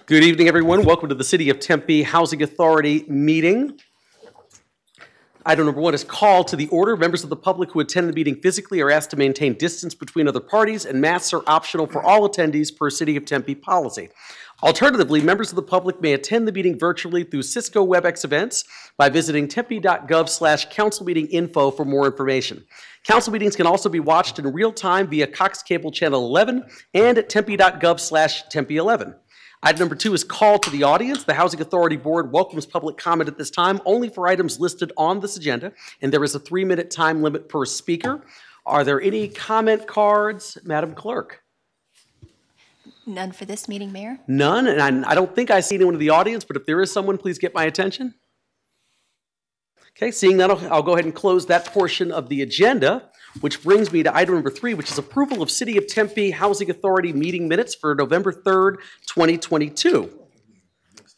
Good evening, everyone. Welcome to the City of Tempe Housing Authority meeting. Item number 1 is call to the order. Members of the public who attend the meeting physically are asked to maintain distance between other parties, and masks are optional for all attendees per City of Tempe policy. Alternatively, members of the public may attend the meeting virtually through Cisco WebEx events by visiting tempe.gov/councilmeetinginfo for more information. Council meetings can also be watched in real time via Cox Cable Channel 11 and at tempe.gov/tempe11. Item number 2 is call to the audience. The Housing Authority Board welcomes public comment at this time only for items listed on this agenda, and there is a 3-minute time limit per speaker. Are there any comment cards, Madam Clerk? None for this meeting, Mayor. None, and I don't think I see anyone in the audience, but if there is someone, please get my attention. Okay, seeing that, I'll go ahead and close that portion of the agenda, which brings me to item number 3, which is approval of City of Tempe Housing Authority meeting minutes for November 3rd, 2022.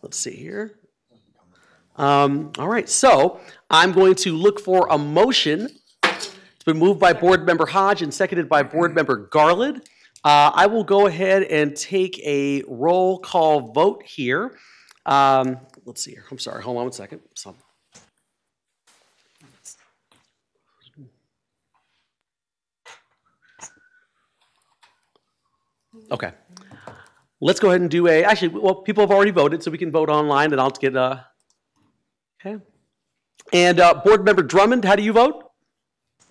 Let's see here. All right, so I'm going to look for a motion. It's been moved by Board Member Hodge and seconded by Board Member Garland. I will go ahead and take a roll call vote here. Let's see here. I'm sorry, hold on one second. Okay. Let's go ahead and do people have already voted, so we can vote online, and I'll get okay. And Board Member Drummond, how do you vote?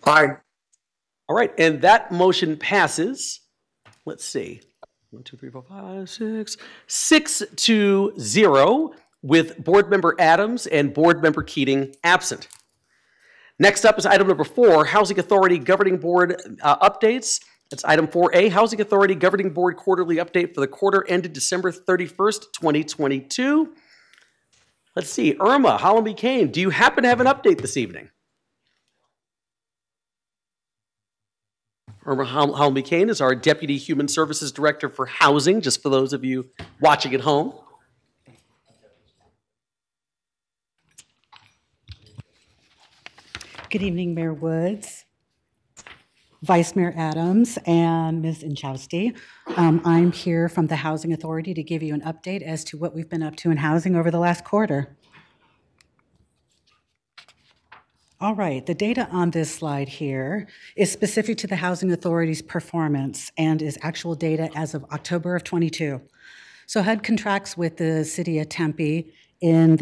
Aye. All right, and that motion passes. Let's see. 1, 2, 3, 4, 5, 6. 6-0 with Board Member Adams and Board Member Keating absent. Next up is item number 4, Housing Authority Governing Board updates. It's item 4A, Housing Authority Governing Board quarterly update for the quarter ended December 31st, 2022. Let's see, Irma Hollenby-Kane, do you happen to have an update this evening? Irma Hollenby-Kane is our Deputy Human Services Director for Housing, just for those of you watching at home. Good evening, Mayor Woods, Vice Mayor Adams, and Ms. Inchausti. I'm here from the Housing Authority to give you an update as to what we've been up to in housing over the last quarter. All right, the data on this slide here is specific to the Housing Authority's performance and is actual data as of October of 22. So HUD contracts with the City of Tempe in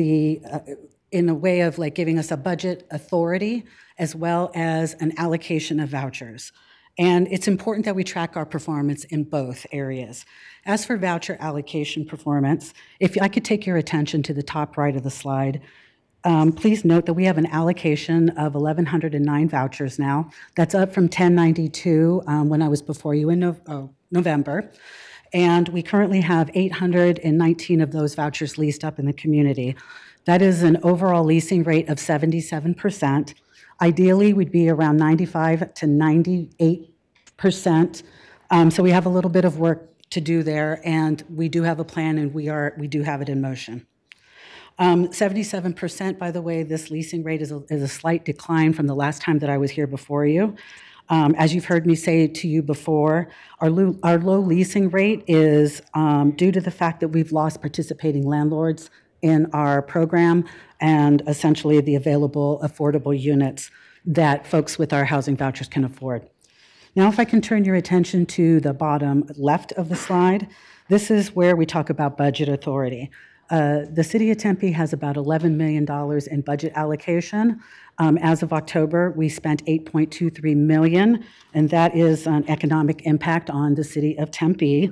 a way of like giving us a budget authority as well as an allocation of vouchers. And it's important that we track our performance in both areas. As for voucher allocation performance, if I could take your attention to the top right of the slide, please note that we have an allocation of 1,109 vouchers now. That's up from 1,092 when I was before you in November. And we currently have 819 of those vouchers leased up in the community. That is an overall leasing rate of 77%. Ideally, we'd be around 95 to 98%. So we have a little bit of work to do there, and we do have a plan, and we do have it in motion. 77%, by the way, this leasing rate is a slight decline from the last time that I was here before you. As you've heard me say to you before, our low leasing rate is due to the fact that we've lost participating landlords in our program and essentially the available affordable units that folks with our housing vouchers can afford. Now, if I can turn your attention to the bottom left of the slide, this is where we talk about budget authority. The City of Tempe has about $11 million in budget allocation. As of October, we spent $8.23 million, and that is an economic impact on the City of Tempe.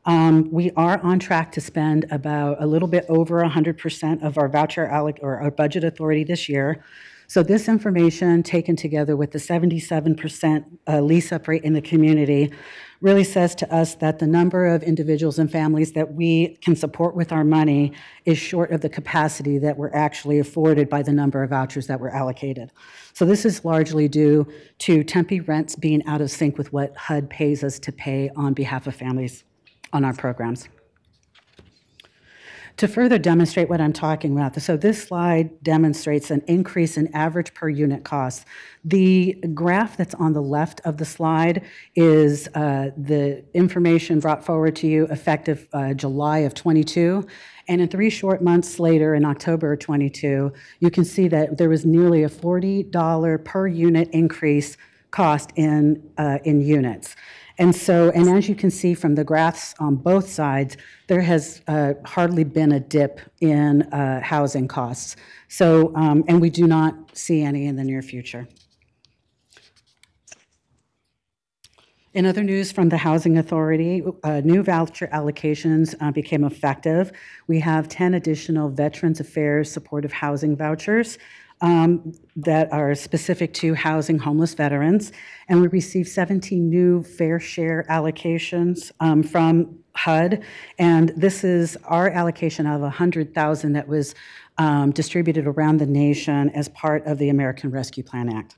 We are on track to spend about a little bit over 100% of our voucher or our budget authority this year. So this information, taken together with the 77% lease-up rate in the community, really says to us that the number of individuals and families that we can support with our money is short of the capacity that we're actually afforded by the number of vouchers that were allocated. So this is largely due to Tempe rents being out of sync with what HUD pays us to pay on behalf of families on our programs. To further demonstrate what I'm talking about, so this slide demonstrates an increase in average per unit cost. The graph that's on the left of the slide is the information brought forward to you effective July of 22. And in 3 short months later, in October of 22, you can see that there was nearly a $40 per unit increase cost in units. And as you can see from the graphs on both sides, there has hardly been a dip in housing costs. So, and we do not see any in the near future. In other news from the Housing Authority, new voucher allocations became effective. We have 10 additional Veterans Affairs supportive housing vouchers that are specific to housing homeless veterans, and we received 17 new fair share allocations from HUD, and this is our allocation out of 100,000 that was distributed around the nation as part of the American Rescue Plan Act.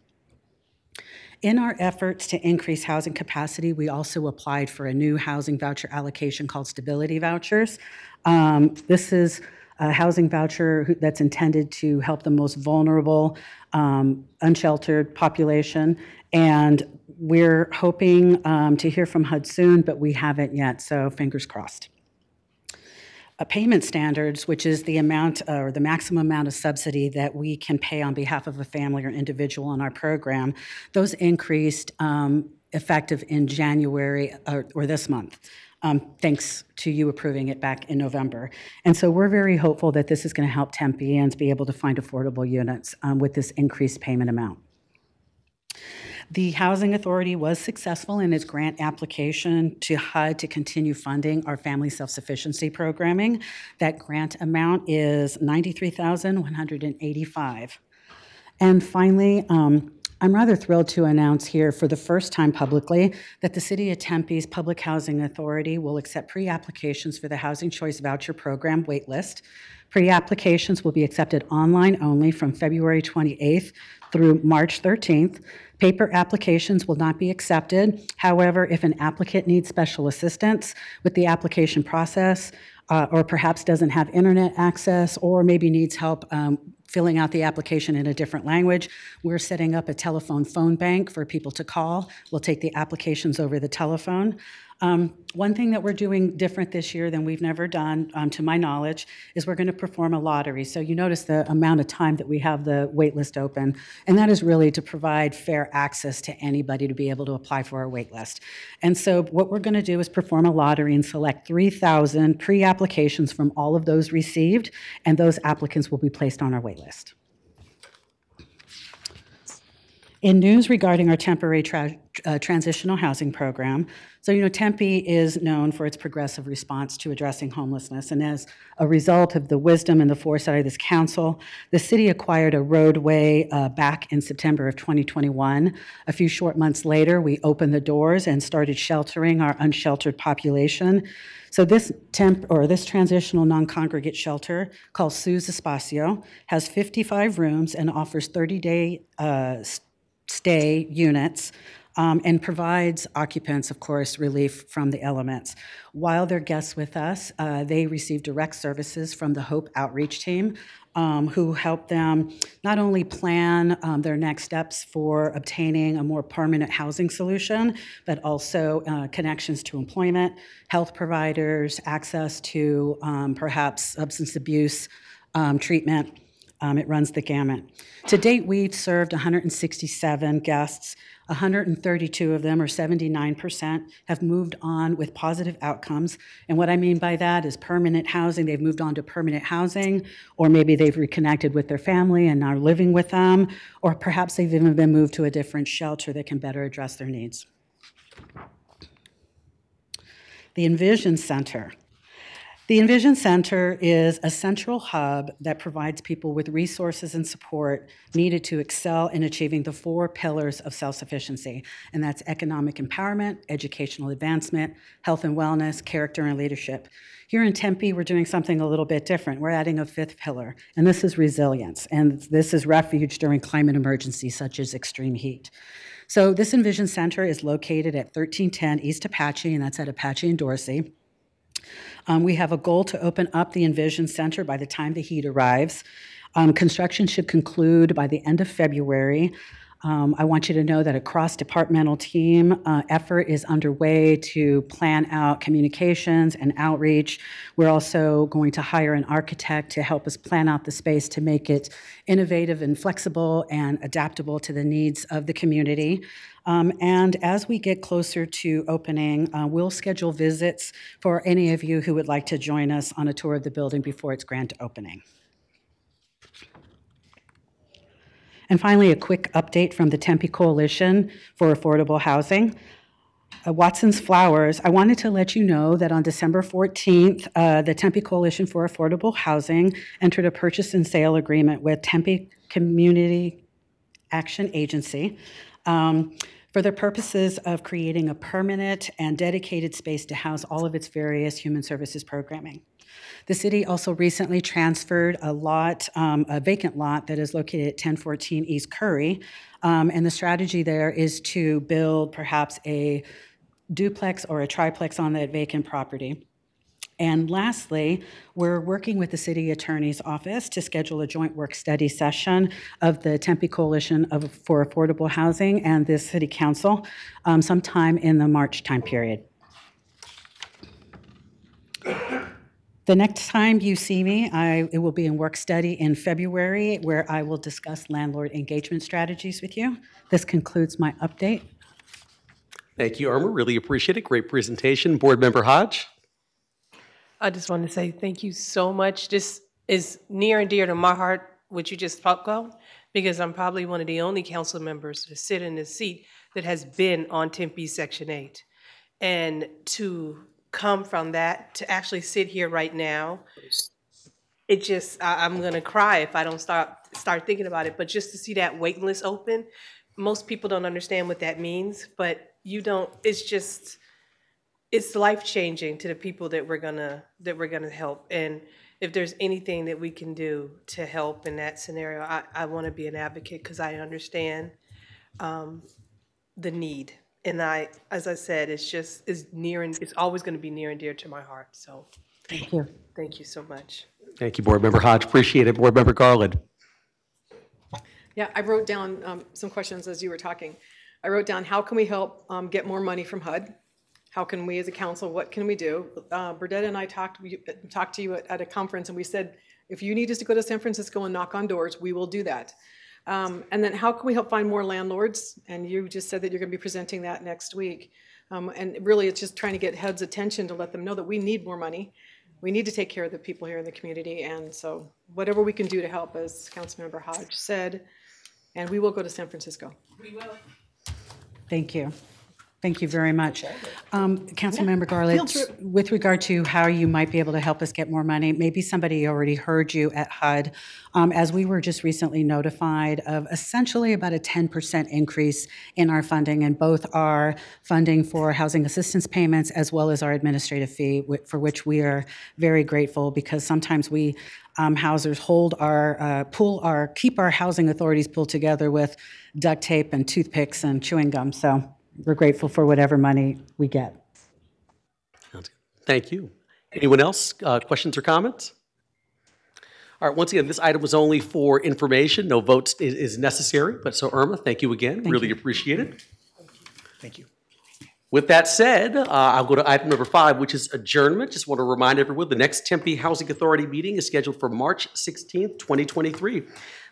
In our efforts to increase housing capacity, we also applied for a new housing voucher allocation called stability vouchers. This is a housing voucher that's intended to help the most vulnerable, unsheltered population. And we're hoping to hear from HUD soon, but we haven't yet, so fingers crossed. Payment standards, which is the amount or the maximum amount of subsidy that we can pay on behalf of a family or individual in our program, those increased effective in January or this month. Thanks to you approving it back in November. And so we're very hopeful that this is going to help Tempeans be able to find affordable units with this increased payment amount. The Housing Authority was successful in its grant application to HUD to continue funding our family self-sufficiency programming. That grant amount is $93,185. And finally, I'm rather thrilled to announce here for the first time publicly that the City of Tempe's Public Housing Authority will accept pre-applications for the Housing Choice Voucher Program waitlist. Pre-applications will be accepted online only from February 28th through March 13th. Paper applications will not be accepted. However, if an applicant needs special assistance with the application process, or perhaps doesn't have internet access, or maybe needs help filling out the application in a different language, we're setting up a telephone phone bank for people to call. We'll take the applications over the telephone. One thing that we're doing different this year than we've never done, to my knowledge, is we're going to perform a lottery. So you notice the amount of time that we have the wait list open, and that is really to provide fair access to anybody to be able to apply for our wait list. And so what we're going to do is perform a lottery and select 3,000 pre-applications from all of those received, and those applicants will be placed on our wait list. In news regarding our temporary transitional housing program, so Tempe is known for its progressive response to addressing homelessness, and as a result of the wisdom and the foresight of this council, the city acquired a roadway back in September of 2021. A few short months later, we opened the doors and started sheltering our unsheltered population. So this transitional non-congregate shelter called Sus Espacio has 55 rooms and offers 30-day stay units and provides occupants, of course, relief from the elements. While they're guests with us, they receive direct services from the Hope Outreach Team, who help them not only plan their next steps for obtaining a more permanent housing solution, but also connections to employment, health providers, access to perhaps substance abuse treatment. It runs the gamut. To date, we've served 167 guests. 132 of them, or 79%, have moved on with positive outcomes. And what I mean by that is permanent housing. They've moved on to permanent housing, or maybe they've reconnected with their family and are living with them, or perhaps they've even been moved to a different shelter that can better address their needs. The Envision Center. The Envision Center is a central hub that provides people with resources and support needed to excel in achieving the 4 pillars of self-sufficiency, and that's economic empowerment, educational advancement, health and wellness, character and leadership. Here in Tempe, we're doing something a little bit different. We're adding a 5th pillar, and this is resilience, and this is refuge during climate emergencies such as extreme heat. So this Envision Center is located at 1310 East Apache, and that's at Apache and Dorsey. We have a goal to open up the Envision Center by the time the heat arrives. Construction should conclude by the end of February. I want you to know that a cross-departmental team effort is underway to plan out communications and outreach. We're also going to hire an architect to help us plan out the space to make it innovative and flexible and adaptable to the needs of the community. And as we get closer to opening, we'll schedule visits for any of you who would like to join us on a tour of the building before its grand opening. And finally, a quick update from the Tempe Coalition for Affordable Housing. Watson's Flowers, I wanted to let you know that on December 14th, the Tempe Coalition for Affordable Housing entered a purchase and sale agreement with Tempe Community Action Agency for the purposes of creating a permanent and dedicated space to house all of its various human services programming. The city also recently transferred a lot, a vacant lot that is located at 1014 East Curry, and the strategy there is to build perhaps a duplex or a triplex on that vacant property. And lastly, we're working with the city attorney's office to schedule a joint work study session of the Tempe Coalition for Affordable Housing and the City Council sometime in the March time period. The next time you see me, it will be in work study in February, where I will discuss landlord engagement strategies with you. This concludes my update. Thank you, Irma. Really appreciate it. Great presentation. Board Member Hodge. I just want to say thank you so much. This is near and dear to my heart, what you just spoke of, because I'm probably one of the only council members to sit in this seat that has been on Tempe Section 8. And to come from that to actually sit here right now, it just, I'm gonna cry if I don't start thinking about it. But just to see that waiting list open, most people don't understand what that means, but you don't, it's just, it's life-changing to the people that we're gonna help. And if there's anything that we can do to help in that scenario, I wanna be an advocate because I understand the need. And as I said, it's always going to be near and dear to my heart. So Thank you. Thank you so much. Thank you, Board Member Hodge. Appreciate it. Board Member Garland. Yeah, I wrote down some questions as you were talking. I wrote down, how can we help get more money from HUD? How can we as a council, what can we do? Burdette and I talked to you at a conference, and we said, if you need us to go to San Francisco and knock on doors, we will do that. And then how can we help find more landlords? And you just said that you're going to be presenting that next week. And really, it's just trying to get HUD's attention to let them know that we need more money. We need to take care of the people here in the community. And so whatever we can do to help, as Councilmember Hodge said, and we will go to San Francisco. We will. Thank you. Thank you very much. Councilmember Garland, with regard to how you might be able to help us get more money, maybe somebody already heard you at HUD, as we were just recently notified of essentially about a 10% increase in our funding, and both our funding for housing assistance payments as well as our administrative fee, for which we are very grateful, because sometimes we housers keep our housing authorities pulled together with duct tape and toothpicks and chewing gum. So we're grateful for whatever money we get. Thank you. Anyone else? Questions or comments? All right, once again, this item was only for information. No votes is necessary. But so, Irma, thank you again. Really appreciate it. Thank you. With that said, I'll go to item number 5, which is adjournment. Just want to remind everyone, the next Tempe Housing Authority meeting is scheduled for March 16th, 2023.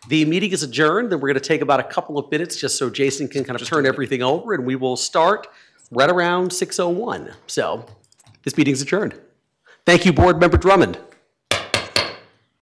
The meeting is adjourned, then we're going to take about a couple of minutes just so Jason can kind of turn everything over, and we will start right around 6:01. So this meeting is adjourned. Thank you, Board Member Drummond.